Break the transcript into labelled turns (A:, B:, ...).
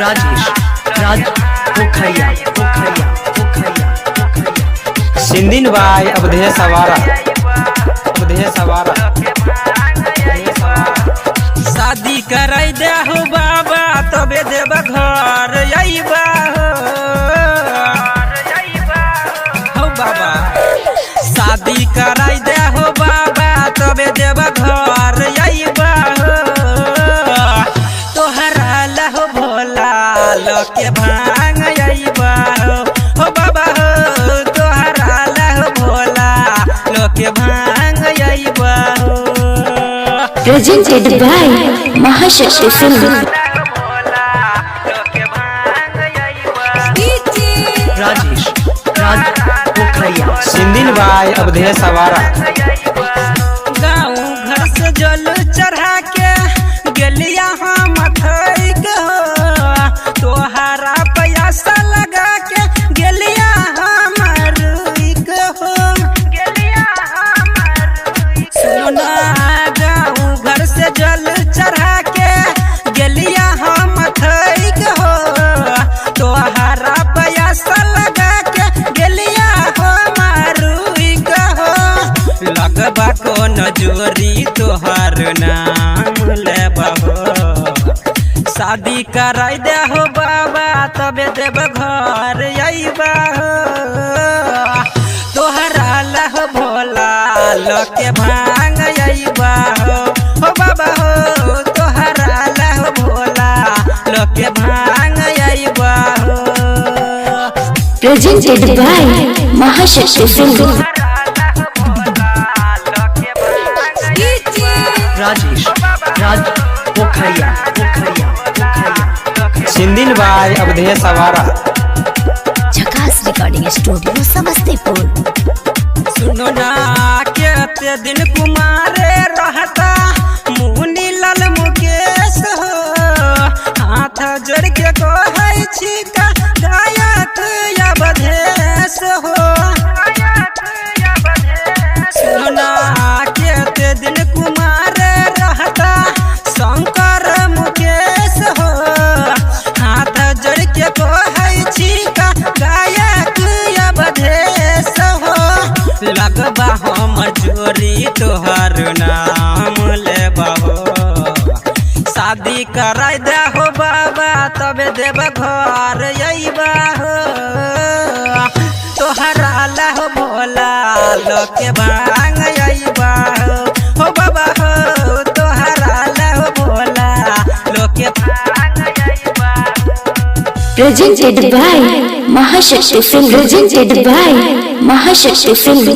A: राजेश राज पोखरिया पोखरिया पोखरिया पोखरिया सिंधिन भाई अवधेय सवारा
B: शादी कराई दे हो बाबा तबे देव घर अइबा हो बाबा शादी कराई दे हो बाबा तबे देव घर अइबा तोहरा लहो भोला लोके भांग अइबा हो बाबा हो तोहरा लहो भोला लोके भांग अइबा
C: presented by Mahashakti Singh.
A: Rajesh Raj पोखरिया सिंधिन भाई अवधेय सवारा
B: गाँव घर से जल चढ़ा के गेलिया हम तोहरा पैसा लगा के गेलिया हमर हो सुना गाँव घर से जल चढ़ा के गेलिया हम हो तोहरा पैसा लगा के गेलिया हमर हो लगबा को नजोरी तोहर नाम लेबा शादी कराई दे हो बाबा तबे देव घर अइबा तोहरा लह भोला लोके भांग अइबा हो बाबा हो तोहरा लह भोला लोके भांग अइबा
C: Presented by Mahashakti Singh.
A: Rajesh Raj पोखरिया पोखरिया पोखरिया सिंधिन भाई अवधेय सवारा
C: झकास रिकॉर्डिंग स्टूडियो समस्तीपुर.
B: सुनो ना केते दिन कुमारे रहता मुनि लाल मुकेश हो हाथ जोड़ के कहै छी का गायक अवधेश हो सुनो ना केते दिन कुमारे रहता शंकर मुकेश हो हाथ जोड़ के कहै छी का गायक अवधेश हो लगबा हम जोरी तोहर नाम लेबा हो शादी कराई दे हो बाबा तबे देव घर अइबा हो तोहरा लहो भोला लोके भांग अइबा हो बाबा हो तोहरा लहो भोला लोके भांग अइबा
C: Presented by Mahashakti Singh. Presented by Mahashakti Singh.